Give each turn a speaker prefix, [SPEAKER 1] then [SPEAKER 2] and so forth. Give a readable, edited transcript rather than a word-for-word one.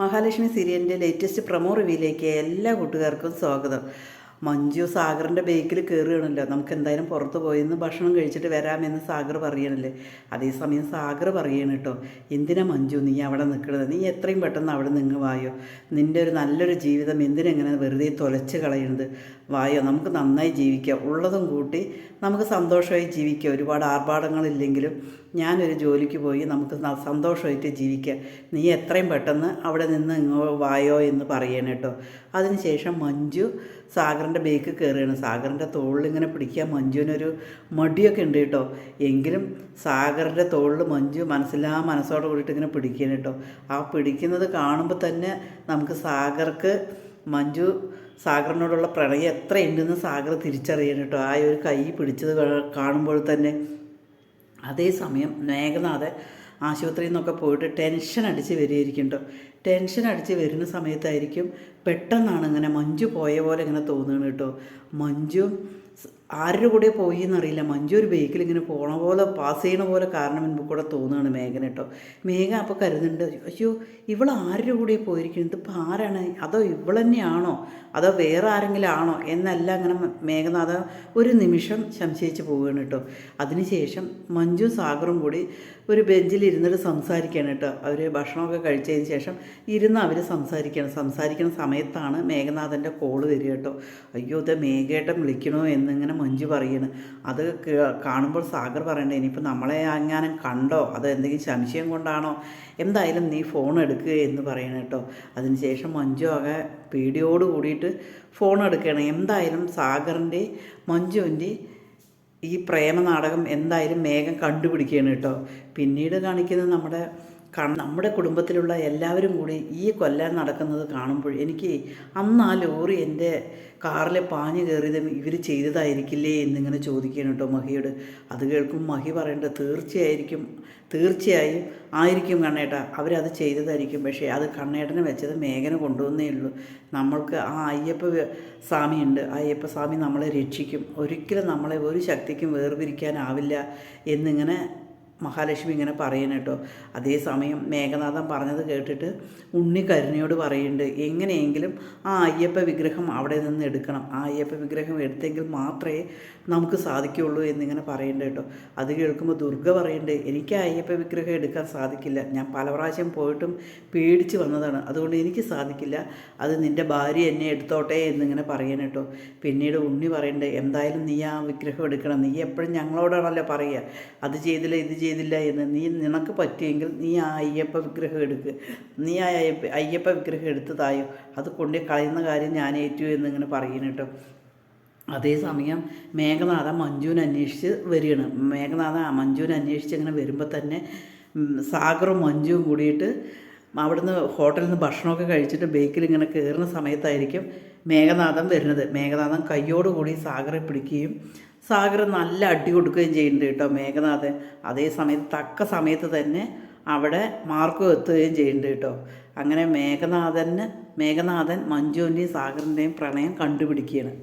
[SPEAKER 1] മഹാലക്ഷ്മി സീരിയലിൻ്റെ latest promo റിവ്യൂയിലേക്ക് എല്ലാ കൂട്ടുകാർക്കും സ്വാഗതം. മഞ്ജു സാഗറിൻ്റെ ബേക്കിൽ കയറുകയാണല്ലോ. നമുക്ക് എന്തായാലും പുറത്ത് പോയിന്ന് ഭക്ഷണം കഴിച്ചിട്ട് വരാമെന്ന് സാഗർ പറയണല്ലേ. അതേസമയം സാഗർ പറയണം കേട്ടോ, എന്തിനാ മഞ്ജു നീ അവിടെ നിൽക്കണത്, നീ എത്രയും പെട്ടെന്ന് അവിടെ നിന്ന് വായോ, നിൻ്റെ ഒരു നല്ലൊരു ജീവിതം എന്തിനെങ്ങനെ വെറുതെ തൊലച്ച് കളയണത്, വായോ നമുക്ക് നന്നായി ജീവിക്കാം, ഉള്ളതും കൂട്ടി നമുക്ക് സന്തോഷമായി ജീവിക്കാം, ഒരുപാട് ആർഭാടങ്ങളില്ലെങ്കിലും ഞാനൊരു ജോലിക്ക് പോയി നമുക്ക് സന്തോഷമായിട്ട് ജീവിക്കാം, നീ എത്രയും പെട്ടെന്ന് അവിടെ നിന്ന് വായോ എന്ന് പറയണം കേട്ടോ. അതിനുശേഷം മഞ്ജു സാഗറിൻ്റെ ബേക്ക് കയറുകയാണ്. സാഗറിൻ്റെ തോളിലിങ്ങനെ പിടിക്കാൻ മഞ്ജുവിനൊരു മടിയൊക്കെ ഉണ്ട് കേട്ടോ. എങ്കിലും സാഗറിൻ്റെ തോളിൽ മഞ്ജു മനസ്സോടെ കൂടിയിട്ട് ഇങ്ങനെ പിടിക്കണം കേട്ടോ. ആ പിടിക്കുന്നത് കാണുമ്പോൾ തന്നെ നമുക്ക് സാഗറിനോടുള്ള പ്രണയം എത്രയുണ്ടെന്ന് സാഗർ തിരിച്ചറിയണം കേട്ടോ. ആ ഒരു കൈ പിടിച്ചത് കാണുമ്പോൾ തന്നെ. അതേസമയം മേഘനാഥൻ ആശുപത്രിയിൽ നിന്നൊക്കെ പോയിട്ട് ടെൻഷൻ അടിച്ച് വരികയായിരിക്കും കേട്ടോ. ടെൻഷൻ അടിച്ച് വരുന്ന സമയത്തായിരിക്കും പെട്ടെന്നാണ് ഇങ്ങനെ മഞ്ജു പോയ പോലെ ഇങ്ങനെ തോന്നുകയാണ് കേട്ടോ. മഞ്ജു ആരുടെ കൂടെ പോയി എന്നറിയില്ല, മഞ്ജു ഒരു ബൈക്കിൽ ഇങ്ങനെ പോണ പോലെ പാസ് ചെയ്യണ പോലെ കാരണം മുൻപ് കൂടെ തോന്നുകയാണ് മേഘന കേട്ടോ. മേഘ അപ്പോൾ കരുതുന്നുണ്ട്, അയ്യോ ഇവൾ ആരുടെ കൂടെ പോയിരിക്കുന്നത്, ഇതിപ്പോൾ ആരാണ്, അതോ ഇവൾ തന്നെയാണോ അതോ വേറെ ആരെങ്കിലും ആണോ എന്നല്ല അങ്ങനെ മേഘനാഥ ഒരു നിമിഷം സംശയിച്ച് പോവുകയാണ് കേട്ടോ. അതിനുശേഷം മഞ്ജു സാഗറും കൂടി ഒരു ബെഞ്ചിൽ ഇരുന്നിട്ട് സംസാരിക്കുകയാണ് കേട്ടോ. അവർ ഭക്ഷണമൊക്കെ കഴിച്ചതിന് ശേഷം ഇരുന്ന് അവർ സംസാരിക്കുന്ന സമയത്താണ് മേഘനാഥൻ്റെ കോള് വരിക കേട്ടോ. അയ്യോ ഇത് മേഘേട്ടൻ വിളിക്കണോ എന്നിങ്ങനെ മഞ്ജു പറയണ്. അത് കാണുമ്പോൾ സാഗർ പറയണ്ടേ, ഇനിയിപ്പോൾ നമ്മളെ എങ്ങാനും കണ്ടോ അതോ എന്തെങ്കിലും സംശയം കൊണ്ടാണോ, എന്തായാലും നീ ഫോൺ എടുക്കുക എന്ന് പറയണം കേട്ടോ. അതിനുശേഷം മഞ്ജു ആകെ പേടിയോട് കൂടിയിട്ട് ഫോൺ എടുക്കുകയാണ്. എന്തായാലും സാഗറിൻ്റെ മഞ്ജുവിൻ്റെ ഈ പ്രേമനാടകം എന്തായാലും മേഘം കണ്ടുപിടിക്കുകയാണ് കേട്ടോ. പിന്നീട് കാണിക്കുന്നത് നമ്മുടെ കുടുംബത്തിലുള്ള എല്ലാവരും കൂടി ഈ കൊല്ലാൻ നടക്കുന്നത് കാണുമ്പോൾ എനിക്ക് അന്ന് ആ ലോറി എൻ്റെ കാറിൽ പാഞ്ഞു കയറിയതും ഇവർ ചെയ്തതായിരിക്കില്ലേ എന്നിങ്ങനെ ചോദിക്കുകയാണ് കേട്ടോ മഹിയോട്. അത് കേൾക്കും മഹി പറയേണ്ടത് തീർച്ചയായും ആയിരിക്കും കണ്ണേട്ടാ, അവരത് ചെയ്തതായിരിക്കും. പക്ഷേ അത് കണ്ണേട്ടനെ വെച്ചത് മേഘന കൊണ്ടുവന്നേ ഉള്ളൂ. നമ്മൾക്ക് ആ അയ്യപ്പ സ്വാമിയുണ്ട്, ആ അയ്യപ്പ സ്വാമി നമ്മളെ രക്ഷിക്കും, ഒരിക്കലും നമ്മളെ ഒരു ശക്തിക്കും വേർപിരിക്കാനാവില്ല എന്നിങ്ങനെ മഹാലക്ഷ്മി ഇങ്ങനെ പറയണം കേട്ടോ. അതേസമയം മേഘനാഥൻ പറഞ്ഞത് കേട്ടിട്ട് ഉണ്ണി കരുണയോട് പറയുന്നുണ്ട്, എങ്ങനെയെങ്കിലും ആ അയ്യപ്പ വിഗ്രഹം അവിടെ നിന്ന് എടുക്കണം, ആ അയ്യപ്പ വിഗ്രഹം എടുത്തെങ്കിൽ മാത്രമേ നമുക്ക് സാധിക്കുകയുള്ളൂ എന്നിങ്ങനെ പറയുന്നുണ്ട് കേട്ടോ. അത് കേൾക്കുമ്പോൾ ദുർഗ പറയുന്നുണ്ട്, എനിക്ക് ആ അയ്യപ്പ വിഗ്രഹം എടുക്കാൻ സാധിക്കില്ല, ഞാൻ പല പ്രാവശ്യം പോയിട്ടും പേടിച്ച് വന്നതാണ്, അതുകൊണ്ട് എനിക്ക് സാധിക്കില്ല, അത് നിൻ്റെ ഭാര്യ എന്നെ എടുത്തോട്ടെ എന്നിങ്ങനെ പറയണം കേട്ടോ. പിന്നീട് ഉണ്ണി പറയുന്നുണ്ട്, എന്തായാലും നീ ആ വിഗ്രഹം എടുക്കണം, നീ എപ്പോഴും ഞങ്ങളോടാണല്ലോ പറയുക അത് ചെയ്തില്ല ഇത് ചെയ്തില്ല എന്ന്, നിനക്ക് പറ്റിയെങ്കിൽ നീ ആ അയ്യപ്പ വിഗ്രഹം എടുക്കുക, നീ ആ അയ്യപ്പ വിഗ്രഹം എടുത്തതായോ, അത് കൊണ്ടേ കളയുന്ന കാര്യം ഞാൻ ഏറ്റു എന്നിങ്ങനെ പറയണം കേട്ടോ. അതേസമയം മേഘനാഥ മഞ്ജുവിനെ അന്വേഷിച്ച് വരികയാണ്. മഞ്ജുവിനെ അന്വേഷിച്ച് ഇങ്ങനെ വരുമ്പോൾ തന്നെ സാഗറും മഞ്ജുവും കൂടിയിട്ട് അവിടുന്ന് ഹോട്ടലിൽ നിന്ന് ഭക്ഷണമൊക്കെ കഴിച്ചിട്ട് ബേക്കിൽ ഇങ്ങനെ കയറുന്ന സമയത്തായിരിക്കും മേഘനാഥൻ വരുന്നത്. മേഘനാഥൻ കയ്യോടുകൂടി സാഗറെ പിടിക്കുകയും സാഗർ നല്ല അടി കൊടുക്കുകയും ചെയ്യുന്നുണ്ട് കേട്ടോ മേഘനാഥൻ. അതേസമയത്ത് തക്ക സമയത്ത് തന്നെ അവിടെ മാർക്കും എത്തുകയും ചെയ്യുന്നുണ്ട് കേട്ടോ. അങ്ങനെ മേഘനാഥൻ മഞ്ജുവിൻ്റെയും സാഗറിൻ്റെയും പ്രണയം കണ്ടുപിടിക്കുകയാണ്.